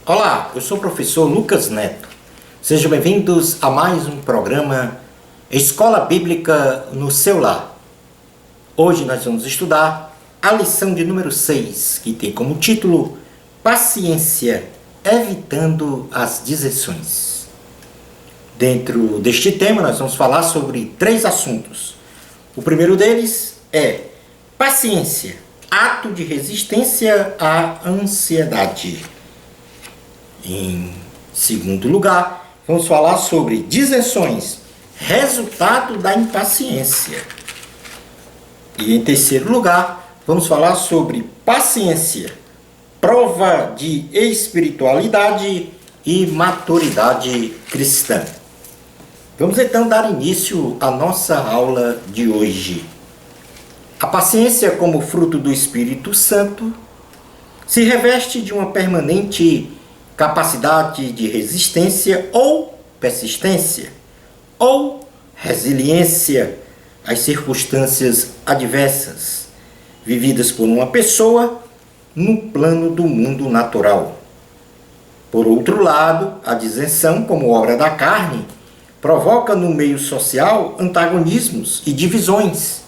Olá, eu sou o professor Lucas Neto. Sejam bem-vindos a mais um programa Escola Bíblica no seu lar. Hoje nós vamos estudar a lição de número 6, que tem como título Paciência, evitando as deserções. Dentro deste tema nós vamos falar sobre 3 assuntos. O primeiro deles é paciência, ato de resistência à ansiedade. Em segundo lugar, vamos falar sobre deserções, resultado da impaciência. E em terceiro lugar, vamos falar sobre paciência, prova de espiritualidade e maturidade cristã. Vamos então dar início à nossa aula de hoje. A paciência, como fruto do Espírito Santo, se reveste de uma permanente capacidade de resistência ou persistência, ou resiliência às circunstâncias adversas, vividas por uma pessoa no plano do mundo natural. Por outro lado, a deserção, como obra da carne, provoca no meio social antagonismos e divisões,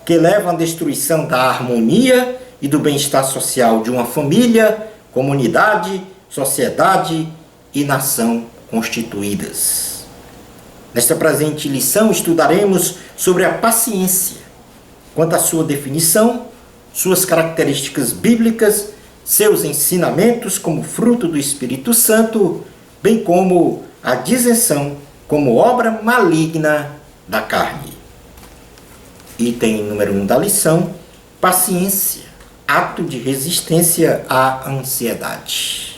que levam à destruição da harmonia e do bem-estar social de uma família, comunidade, sociedade e nação constituídas. Nesta presente lição estudaremos sobre a paciência, quanto à sua definição, suas características bíblicas, seus ensinamentos como fruto do Espírito Santo, bem como a deserção como obra maligna da carne. Item número 1 da lição, paciência, ato de resistência à ansiedade.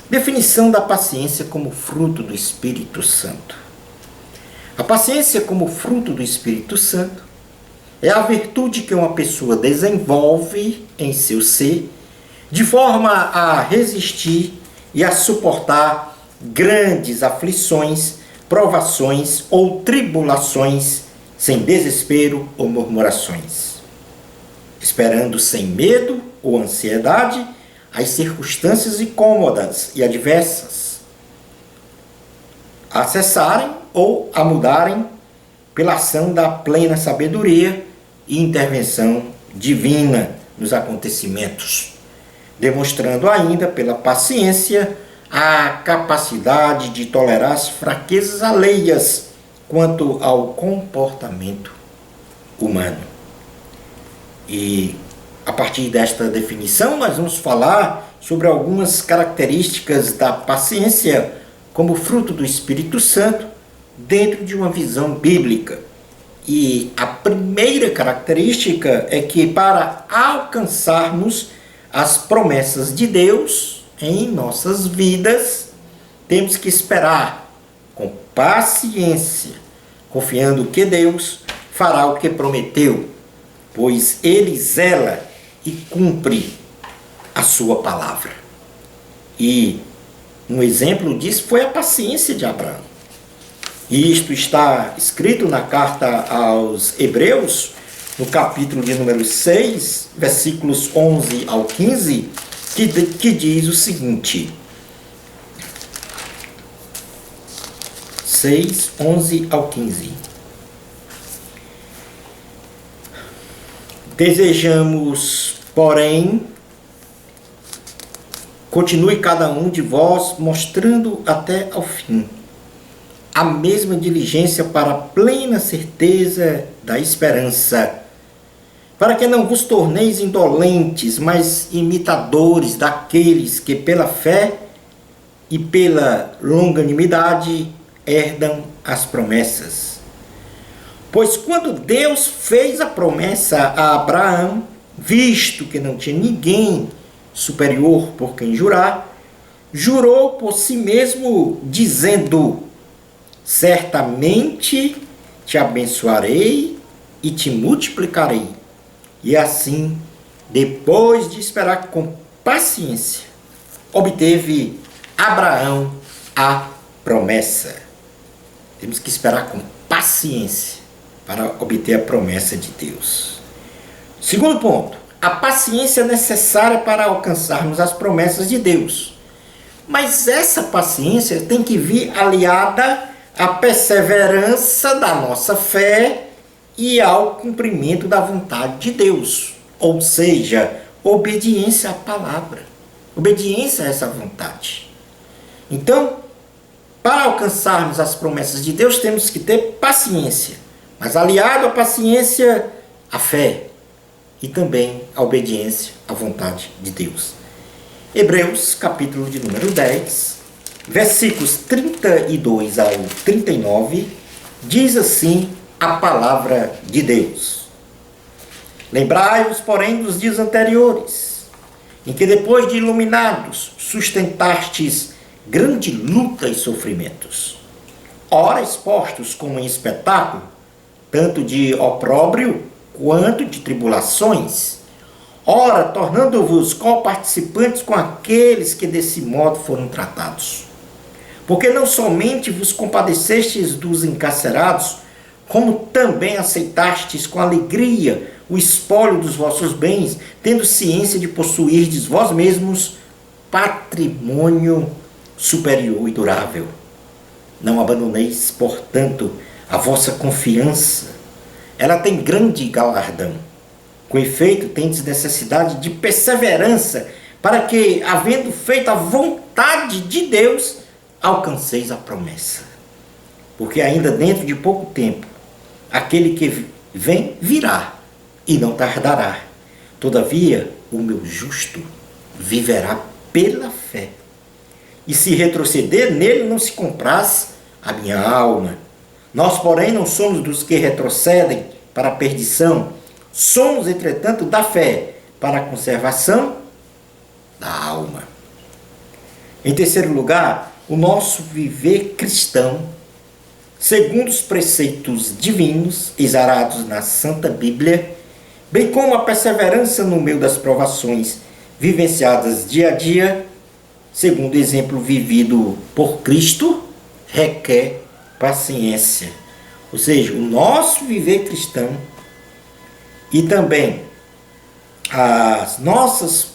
Definição da paciência como fruto do Espírito Santo. A paciência como fruto do Espírito Santo é a virtude que uma pessoa desenvolve em seu ser de forma a resistir e a suportar grandes aflições, provações ou tribulações sem desespero ou murmurações, esperando sem medo ou ansiedade as circunstâncias incômodas e adversas a cessarem ou a mudarem pela ação da plena sabedoria e intervenção divina nos acontecimentos, demonstrando ainda pela paciência a capacidade de tolerar as fraquezas alheias quanto ao comportamento humano. E a partir desta definição, nós vamos falar sobre algumas características da paciência como fruto do Espírito Santo dentro de uma visão bíblica. E a primeira característica é que para alcançarmos as promessas de Deus em nossas vidas, temos que esperar com paciência, confiando que Deus fará o que prometeu, pois Ele zela e cumpre a sua palavra. E um exemplo disso foi a paciência de Abraão. E isto está escrito na carta aos Hebreus, no capítulo de número 6, versículos 11 ao 15, que diz o seguinte: 6, 11 ao 15. Desejamos, porém, continue cada um de vós mostrando até ao fim a mesma diligência para a plena certeza da esperança, para que não vos torneis indolentes, mas imitadores daqueles que pela fé e pela longanimidade herdam as promessas. Pois quando Deus fez a promessa a Abraão, visto que não tinha ninguém superior por quem jurar, jurou por si mesmo, dizendo: certamente te abençoarei e te multiplicarei. E assim, depois de esperar com paciência, obteve Abraão a promessa. Temos que esperar com paciência para obter a promessa de Deus. Segundo ponto, a paciência necessária para alcançarmos as promessas de Deus. Mas essa paciência tem que vir aliada à perseverança da nossa fé e ao cumprimento da vontade de Deus. Ou seja, obediência à palavra, obediência a essa vontade. Então, para alcançarmos as promessas de Deus, temos que ter paciência. Mas aliado à paciência, a fé e também a obediência à vontade de Deus. Hebreus, capítulo de número 10, versículos 32 ao 39, diz assim a palavra de Deus. Lembrai-vos, porém, dos dias anteriores, em que depois de iluminados, sustentastes grande luta e sofrimentos, ora expostos como em espetáculo, tanto de opróbrio quanto de tribulações, ora tornando-vos coparticipantes com aqueles que desse modo foram tratados. Porque não somente vos compadecestes dos encarcerados, como também aceitastes com alegria o espólio dos vossos bens, tendo ciência de possuirdes vós mesmos patrimônio superior e durável. Não abandoneis, portanto, a vossa confiança. Ela tem grande galardão. Com efeito, tendes necessidade de perseverança, para que, havendo feito a vontade de Deus, alcanceis a promessa. Porque ainda dentro de pouco tempo, aquele que vem virá e não tardará. Todavia, o meu justo viverá pela fé. E se retroceder, nele não se compraz a minha alma. Nós, porém, não somos dos que retrocedem para a perdição. Somos, entretanto, da fé para a conservação da alma. Em terceiro lugar, o nosso viver cristão, segundo os preceitos divinos exarados na Santa Bíblia, bem como a perseverança no meio das provações vivenciadas dia a dia, segundo o exemplo vivido por Cristo, requer paciência. Ou seja, o nosso viver cristão e também as nossas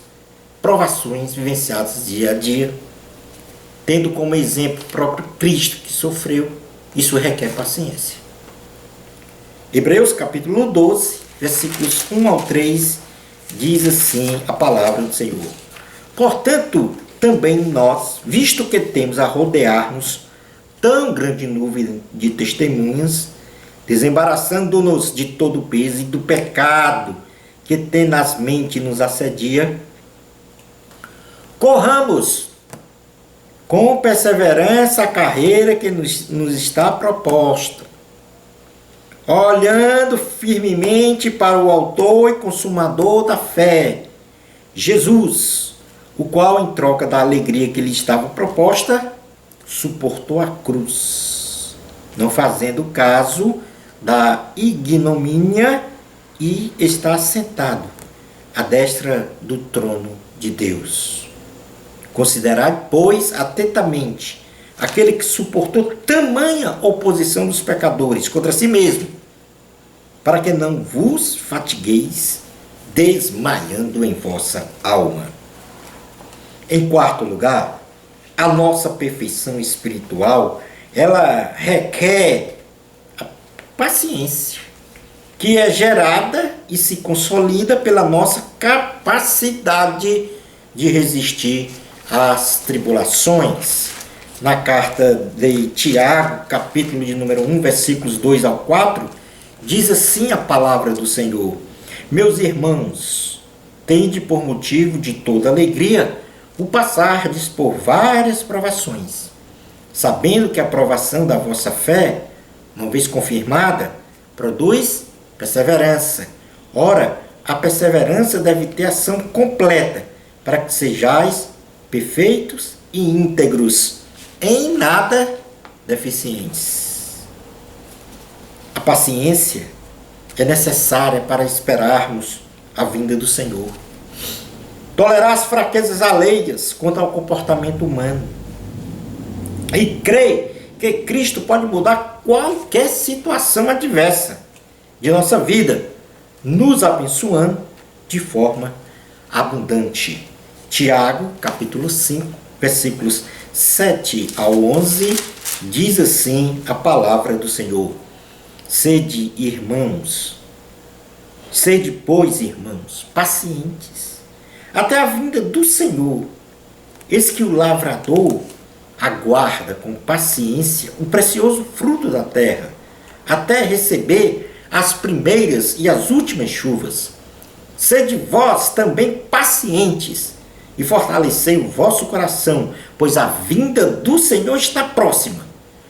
provações vivenciadas dia a dia, tendo como exemplo o próprio Cristo que sofreu, isso requer paciência. Hebreus capítulo 12, versículos 1 ao 3, diz assim a palavra do Senhor. Portanto, também nós, visto que temos a rodear-nos tão grande nuvem de testemunhas, desembaraçando-nos de todo o peso e do pecado que tenazmente nos assedia, corramos com perseverança a carreira que nos está proposta, olhando firmemente para o autor e consumador da fé, Jesus, o qual, em troca da alegria que lhe estava proposta, suportou a cruz, não fazendo caso da ignomínia, e está sentado à destra do trono de Deus. Considerai, pois, atentamente aquele que suportou tamanha oposição dos pecadores contra si mesmo, para que não vos fatigueis desmaiando em vossa alma. Em quarto lugar, a nossa perfeição espiritual, ela requer a paciência, que é gerada e se consolida pela nossa capacidade de resistir às tribulações. Na carta de Tiago, capítulo de número 1, versículos 2 ao 4, diz assim a palavra do Senhor: meus irmãos, tende por motivo de toda alegria o passardes por várias provações, sabendo que a provação da vossa fé, uma vez confirmada, produz perseverança. Ora, a perseverança deve ter ação completa, para que sejais perfeitos e íntegros, em nada deficientes. A paciência é necessária para esperarmos a vinda do Senhor. Tolerar as fraquezas alheias quanto ao comportamento humano. E crer que Cristo pode mudar qualquer situação adversa de nossa vida, nos abençoando de forma abundante. Tiago, capítulo 5, versículos 7 ao 11, diz assim a palavra do Senhor: Sede, irmãos, sede, pois, irmãos, pacientes, até a vinda do Senhor. Eis que o lavrador aguarda com paciência o precioso fruto da terra, até receber as primeiras e as últimas chuvas. Sede vós também pacientes e fortalecei o vosso coração, pois a vinda do Senhor está próxima.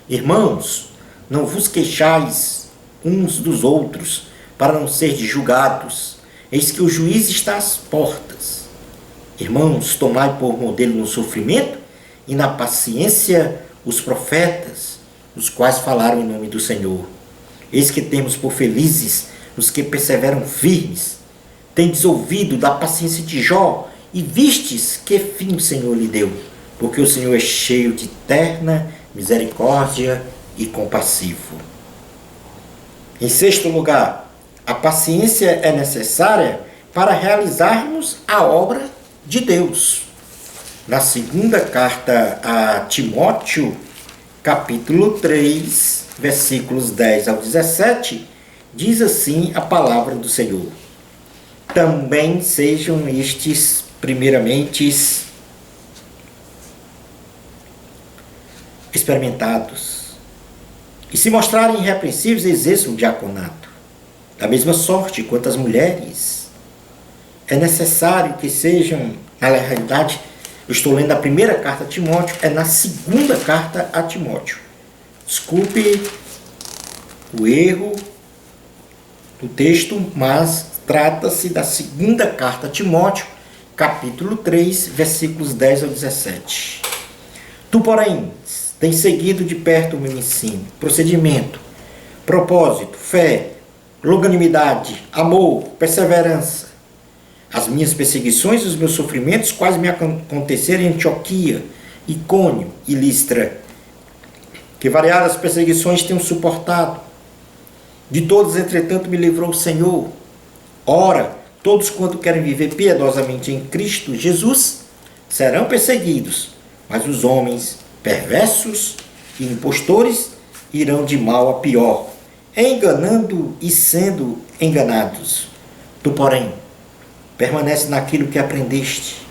Irmãos, não vos queixais uns dos outros, para não serdes julgados. Eis que o juiz está às portas. Irmãos, tomai por modelo no sofrimento e na paciência os profetas, os quais falaram em nome do Senhor. Eis que temos por felizes os que perseveram firmes. Tendes ouvido da paciência de Jó e vistes que fim o Senhor lhe deu, porque o Senhor é cheio de terna misericórdia e compassivo. Em sexto lugar, a paciência é necessária para realizarmos a obra de Deus. Na segunda carta a Timóteo, capítulo 3, versículos 10 ao 17, diz assim a palavra do Senhor: Também sejam estes primeiramente experimentados, e se mostrarem irrepreensíveis, exerçam o diaconato. Da mesma sorte quanto as mulheres, é necessário que sejam, na realidade, eu estou lendo a primeira carta a Timóteo, é na segunda carta a Timóteo. Desculpe o erro do texto, mas trata-se da segunda carta a Timóteo, capítulo 3, versículos 10 ao 17. Tu, porém, tens seguido de perto o meu ensino, procedimento, propósito, fé, longanimidade, amor, perseverança, as minhas perseguições e os meus sofrimentos, quais me aconteceram em Antioquia, Icônio e Listra, que variadas perseguições tenho suportado. De todos, entretanto, me livrou o Senhor. Ora, todos quanto querem viver piedosamente em Cristo Jesus serão perseguidos, mas os homens perversos e impostores irão de mal a pior, enganando e sendo enganados. Tu, porém, permanece naquilo que aprendeste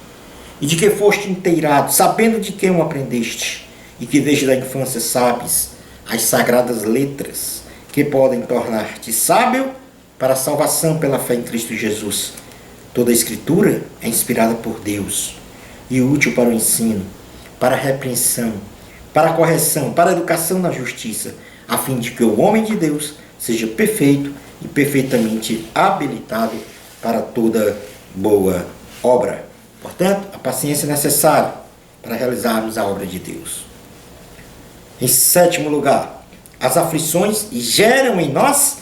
e de que foste inteirado, sabendo de quem o aprendeste, e que desde a infância sabes as sagradas letras que podem tornar-te sábio para a salvação pela fé em Cristo Jesus. Toda a Escritura é inspirada por Deus e útil para o ensino, para a repreensão, para a correção, para a educação na justiça, a fim de que o homem de Deus seja perfeito e perfeitamente habilitado para toda boa obra. Portanto, a paciência é necessária para realizarmos a obra de Deus. Em sétimo lugar, as aflições geram em nós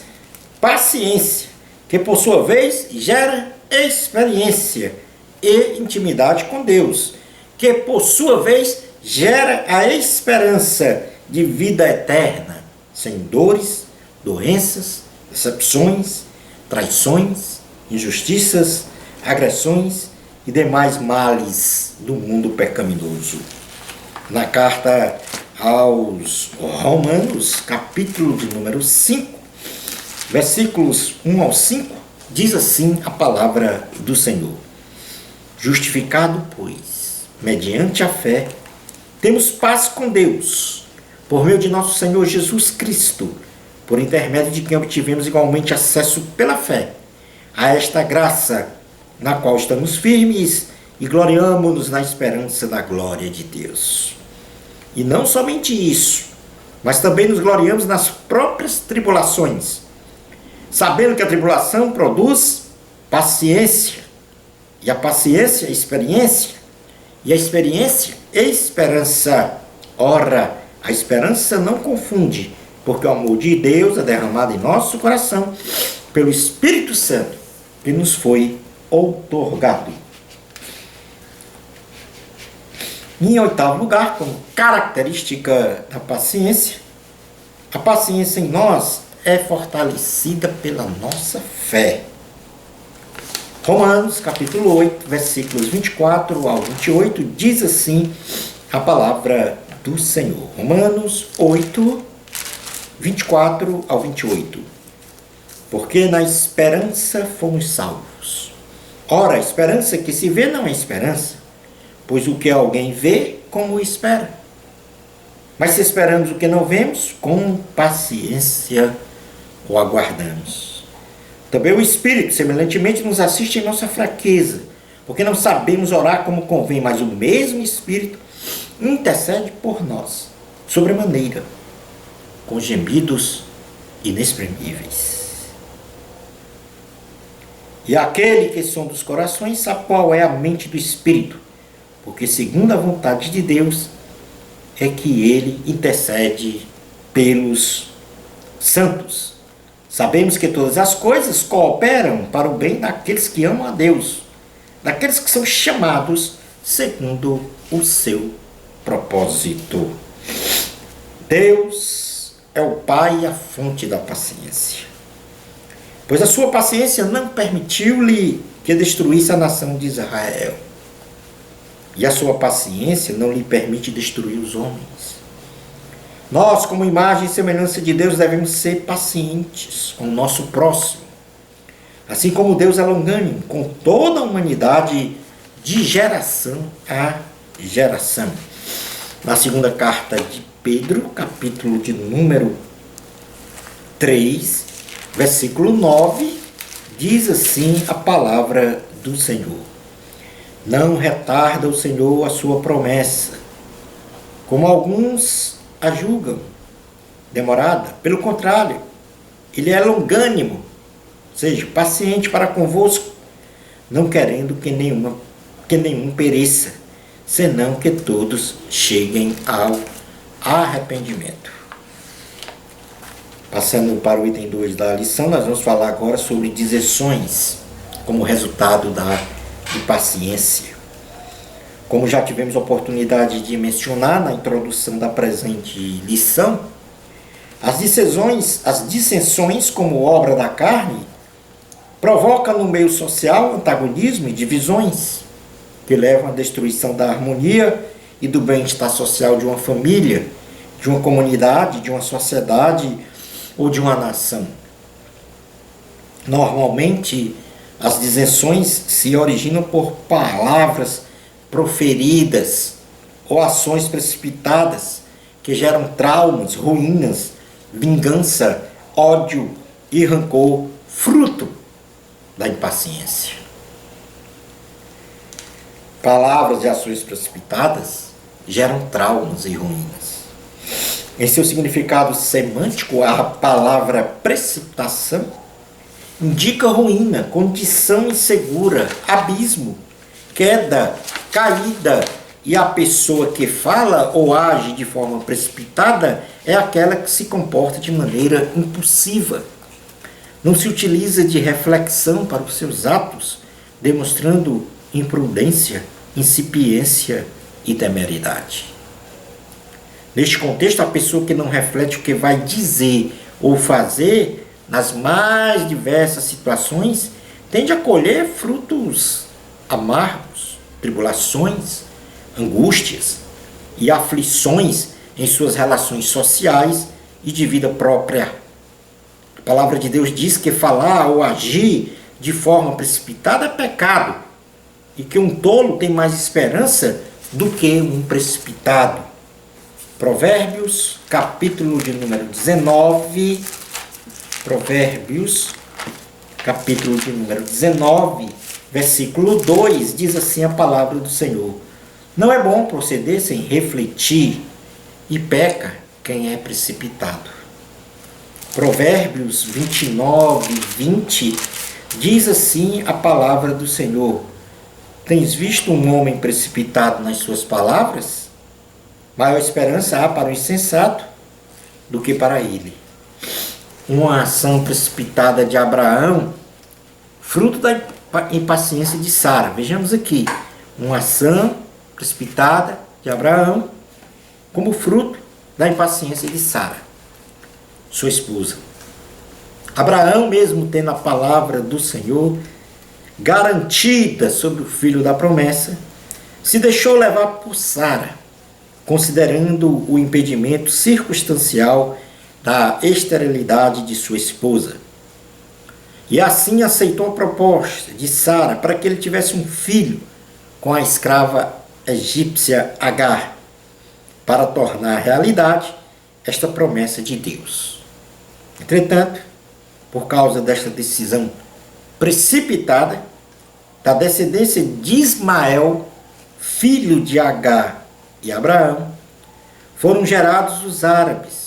paciência, que por sua vez gera experiência e intimidade com Deus, que por sua vez gera a esperança de vida eterna, sem dores, doenças, decepções, traições, injustiças, agressões e demais males do mundo pecaminoso. Na carta aos Romanos, capítulo de número 5, versículos 1 ao 5, diz assim a palavra do Senhor: Justificado, pois, mediante a fé, temos paz com Deus, por meio de nosso Senhor Jesus Cristo, por intermédio de quem obtivemos igualmente acesso pela fé a esta graça, na qual estamos firmes e gloriamo-nos na esperança da glória de Deus. E não somente isso, mas também nos gloriamos nas próprias tribulações, sabendo que a tribulação produz paciência, e a paciência, experiência, e a experiência, esperança. Ora, a esperança não confunde, porque o amor de Deus é derramado em nosso coração pelo Espírito Santo que nos foi outorgado. Em oitavo lugar, como característica da paciência, a paciência em nós é fortalecida pela nossa fé. Romanos, capítulo 8, versículos 24 ao 28, diz assim a palavra do Senhor. Romanos 8, 24 ao 28. Porque na esperança fomos salvos. Ora, a esperança que se vê não é esperança, pois o que alguém vê, como espera. Mas se esperamos o que não vemos, com paciência o aguardamos. Também o Espírito, semelhantemente, nos assiste em nossa fraqueza, porque não sabemos orar como convém, mas o mesmo Espírito intercede por nós, sobremaneira, com gemidos inexprimíveis. E aquele que sonda os corações sabe qual é a mente do Espírito, porque segundo a vontade de Deus é que ele intercede pelos santos. Sabemos que todas as coisas cooperam para o bem daqueles que amam a Deus, daqueles que são chamados segundo o seu propósito. Deus é o Pai e a fonte da paciência, pois a sua paciência não permitiu-lhe que destruísse a nação de Israel, e a sua paciência não lhe permite destruir os homens. Nós, como imagem e semelhança de Deus, devemos ser pacientes com o nosso próximo, assim como Deus é longânimo com toda a humanidade de geração a geração. Na segunda carta de Pedro, capítulo de número 3, versículo 9, diz assim a palavra do Senhor: não retarda o Senhor a sua promessa, como alguns a julgam demorada. Pelo contrário, ele é longânimo, ou seja, paciente para convosco, não querendo que nenhum pereça, senão que todos cheguem ao arrependimento. Passando para o item 2 da lição, nós vamos falar agora sobre deserções como resultado da impaciência. Como já tivemos oportunidade de mencionar na introdução da presente lição, as dissensões como obra da carne provocam no meio social antagonismo e divisões que levam à destruição da harmonia e do bem-estar social de uma família, de uma comunidade, de uma sociedade ou de uma nação. Normalmente, as dissensões se originam por palavras proferidas ou ações precipitadas que geram traumas, ruínas, vingança, ódio e rancor, fruto da impaciência. Palavras e ações precipitadas geram traumas e ruínas. Em seu significado semântico, a palavra precipitação indica ruína, condição insegura, abismo, queda, caída, e a pessoa que fala ou age de forma precipitada é aquela que se comporta de maneira impulsiva. Não se utiliza de reflexão para os seus atos, demonstrando imprudência, incipiência e temeridade. Neste contexto, a pessoa que não reflete o que vai dizer ou fazer nas mais diversas situações tende a colher frutos amargos, tribulações, angústias e aflições em suas relações sociais e de vida própria. A palavra de Deus diz que falar ou agir de forma precipitada é pecado e que um tolo tem mais esperança do que um precipitado. Provérbios, capítulo de número 19, Provérbios, capítulo de número 19, versículo 2, diz assim a palavra do Senhor: não é bom proceder sem refletir, e peca quem é precipitado. Provérbios 29, 20, diz assim a palavra do Senhor: tens visto um homem precipitado nas suas palavras? Maior esperança há para o insensato do que para ele. Uma ação precipitada de Abraão, fruto da impaciência de Sara. Vejamos aqui, uma ação precipitada de Abraão, como fruto da impaciência de Sara, sua esposa. Abraão, mesmo tendo a palavra do Senhor, garantida sobre o filho da promessa, se deixou levar por Sara, considerando o impedimento circunstancial da esterilidade de sua esposa. E assim aceitou a proposta de Sara para que ele tivesse um filho com a escrava egípcia Agar, para tornar realidade esta promessa de Deus. Entretanto, por causa desta decisão precipitada, da descendência de Ismael, filho de Agar e Abraão, foram gerados os árabes,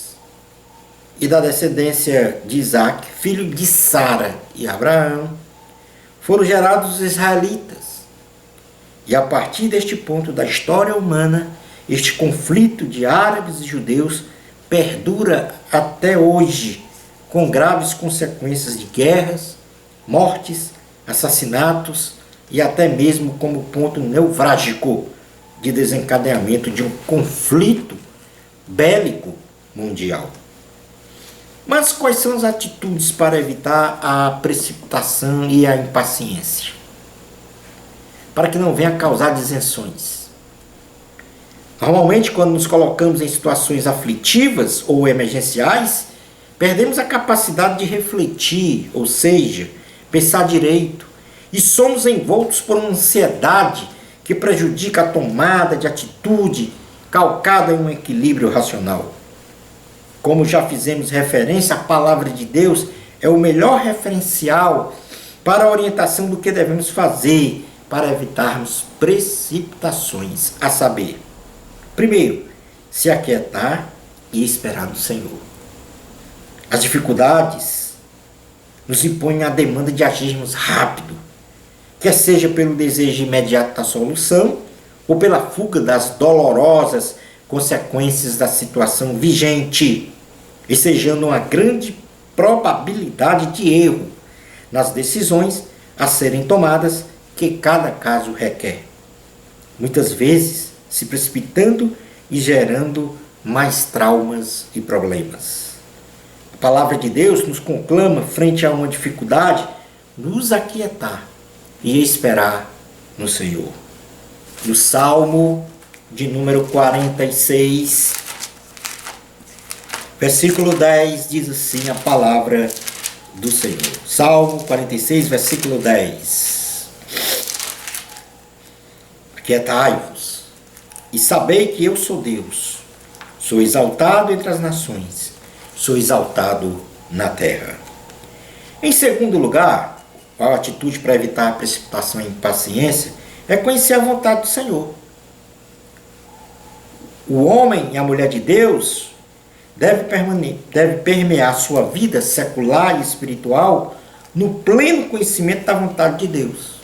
e da descendência de Isaac, filho de Sara e Abraão, foram gerados os israelitas. E a partir deste ponto da história humana, este conflito de árabes e judeus perdura até hoje, com graves consequências de guerras, mortes, assassinatos e até mesmo como ponto nevrálgico de desencadeamento de um conflito bélico mundial. Mas quais são as atitudes para evitar a precipitação e a impaciência? Para que não venha causar disenções. Normalmente, quando nos colocamos em situações aflitivas ou emergenciais, perdemos a capacidade de refletir, ou seja, pensar direito, e somos envoltos por uma ansiedade que prejudica a tomada de atitude calcada em um equilíbrio racional. Como já fizemos referência, a palavra de Deus é o melhor referencial para a orientação do que devemos fazer para evitarmos precipitações, a saber, primeiro, se aquietar e esperar no Senhor. As dificuldades nos impõem a demanda de agirmos rápido, quer seja pelo desejo imediato da solução ou pela fuga das dolorosas consequências da situação vigente, ensejando uma grande probabilidade de erro nas decisões a serem tomadas que cada caso requer. Muitas vezes se precipitando e gerando mais traumas e problemas. A palavra de Deus nos conclama, frente a uma dificuldade, nos aquietar e esperar no Senhor. No Salmo de número 46, versículo 10, diz assim a palavra do Senhor. Salmo 46, versículo 10. Aquietai-vos e sabei que eu sou Deus. Sou exaltado entre as nações, sou exaltado na terra. Em segundo lugar, a atitude para evitar a precipitação e impaciência é conhecer a vontade do Senhor. O homem e a mulher de Deus deve permear sua vida secular e espiritual no pleno conhecimento da vontade de Deus.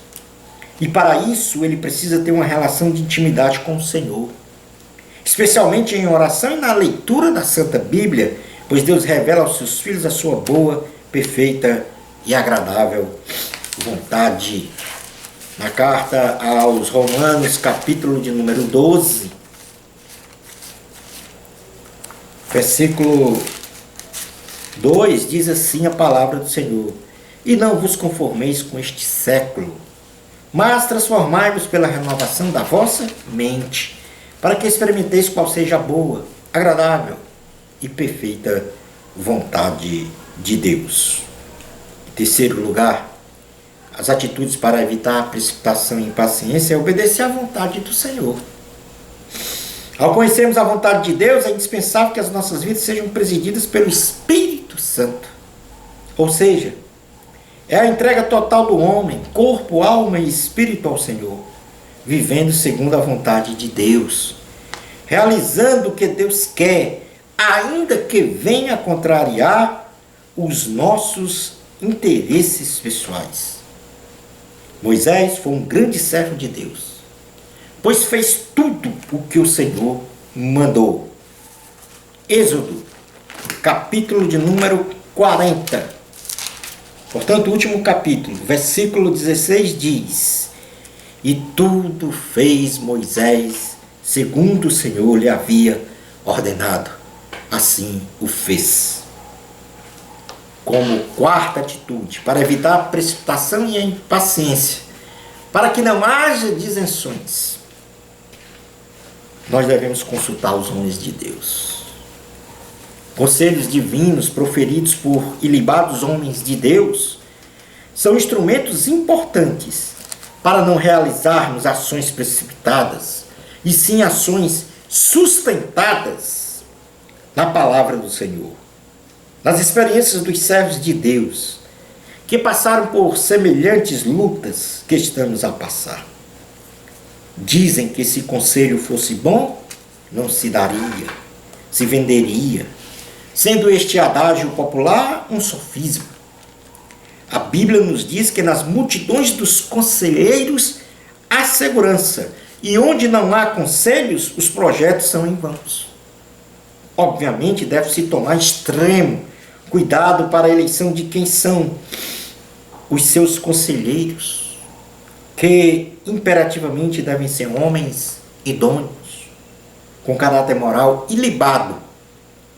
E para isso ele precisa ter uma relação de intimidade com o Senhor, especialmente em oração e na leitura da Santa Bíblia, pois Deus revela aos seus filhos a sua boa, perfeita e agradável vontade. Na carta aos Romanos, capítulo de número 12, versículo 2, diz assim a palavra do Senhor: e não vos conformeis com este século, mas transformai-vos pela renovação da vossa mente, para que experimenteis qual seja a boa, agradável e perfeita vontade de Deus. Em terceiro lugar, as atitudes para evitar a precipitação e impaciência é obedecer à vontade do Senhor. Ao conhecermos a vontade de Deus, é indispensável que as nossas vidas sejam presididas pelo Espírito Santo. Ou seja, é a entrega total do homem, corpo, alma e espírito ao Senhor, vivendo segundo a vontade de Deus, realizando o que Deus quer, ainda que venha a contrariar os nossos interesses pessoais. Moisés foi um grande servo de Deus, pois fez tudo o que o Senhor mandou. Êxodo, capítulo de número 40. Portanto, o último capítulo, versículo 16 diz: e tudo fez Moisés segundo o Senhor lhe havia ordenado, assim o fez. Como quarta atitude, para evitar a precipitação e a impaciência, para que não haja disenções, nós devemos consultar os homens de Deus. Conselhos divinos proferidos por ilibados homens de Deus são instrumentos importantes para não realizarmos ações precipitadas, e sim ações sustentadas na palavra do Senhor. Nas experiências dos servos de Deus, que passaram por semelhantes lutas que estamos a passar. Dizem que se conselho fosse bom, não se daria, se venderia, sendo este adágio popular um sofisma. A Bíblia nos diz que nas multidões dos conselheiros há segurança, e onde não há conselhos, os projetos são em vão. Obviamente, deve-se tomar extremo cuidado para a eleição de quem são os seus conselheiros, que imperativamente devem ser homens idôneos, com caráter moral ilibado,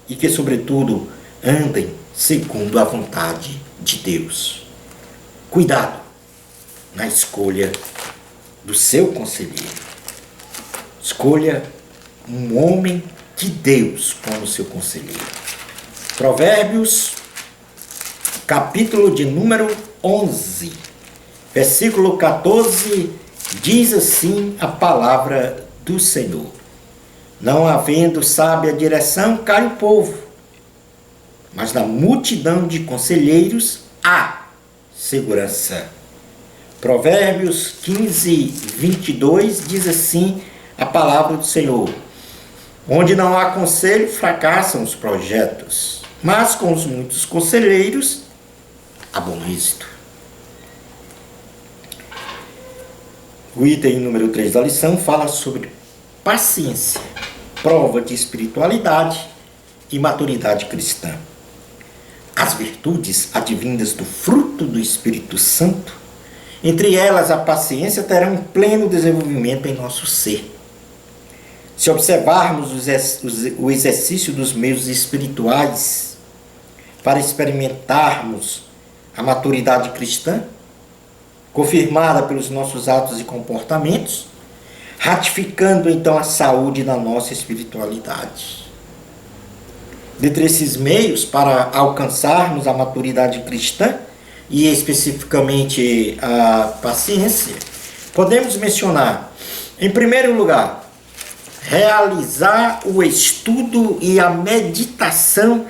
e que, sobretudo, andem segundo a vontade de Deus. Cuidado na escolha do seu conselheiro. Escolha um homem de Deus como seu conselheiro. Provérbios, capítulo de número 11, versículo 14, diz assim a palavra do Senhor: não havendo sábia direção, cai o povo, mas na multidão de conselheiros há segurança. Provérbios 15, 22 diz assim a palavra do Senhor: onde não há conselho, fracassam os projetos, mas com os muitos conselheiros há bom êxito. O item número 3 da lição fala sobre paciência, prova de espiritualidade e maturidade cristã. As virtudes advindas do fruto do Espírito Santo, entre elas a paciência, terão um pleno desenvolvimento em nosso ser. Se observarmos o exercício dos meios espirituais para experimentarmos a maturidade cristã, confirmada pelos nossos atos e comportamentos, ratificando então a saúde da nossa espiritualidade. Dentre esses meios para alcançarmos a maturidade cristã, e especificamente a paciência, podemos mencionar, em primeiro lugar, realizar o estudo e a meditação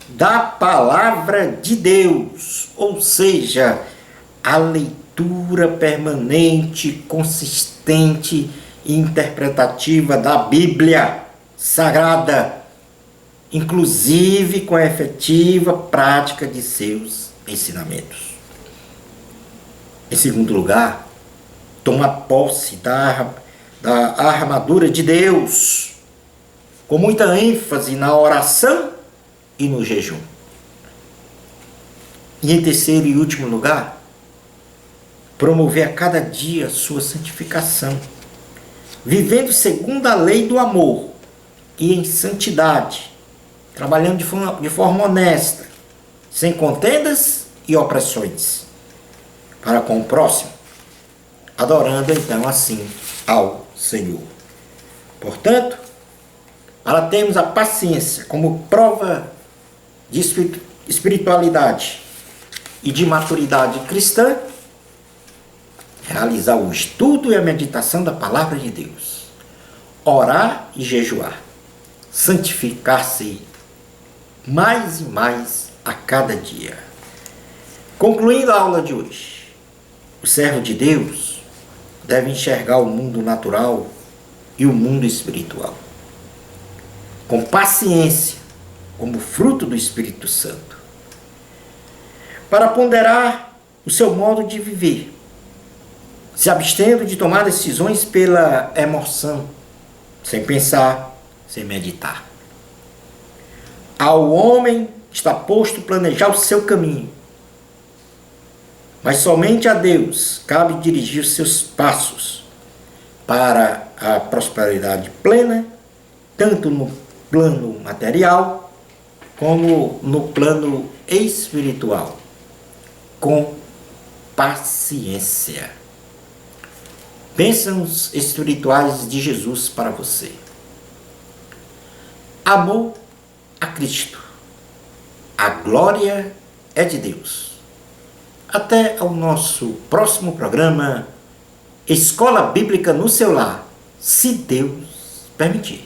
da palavra de Deus, ou seja, a leitura permanente, consistente e interpretativa da Bíblia Sagrada, inclusive com a efetiva prática de seus ensinamentos. Em segundo lugar, tomar posse da armadura de Deus, com muita ênfase na oração e no jejum. E em terceiro e último lugar, promover a cada dia sua santificação, vivendo segundo a lei do amor e em santidade, trabalhando de forma honesta, sem contendas e opressões, para com o próximo, adorando então assim ao Senhor. Portanto, para termos a paciência como prova de espiritualidade e de maturidade cristã, realizar o estudo e a meditação da palavra de Deus, orar e jejuar, santificar-se mais e mais a cada dia. Concluindo a aula de hoje, o servo de Deus deve enxergar o mundo natural e o mundo espiritual com paciência, como fruto do Espírito Santo, para ponderar o seu modo de viver, se abstendo de tomar decisões pela emoção, sem pensar, sem meditar. Ao homem está posto planejar o seu caminho, mas somente a Deus cabe dirigir os seus passos para a prosperidade plena, tanto no plano material como no plano espiritual, com paciência. Bênçãos espirituais de Jesus para você. Amor a Cristo. A glória é de Deus. Até ao nosso próximo programa, Escola Bíblica no seu lar, se Deus permitir.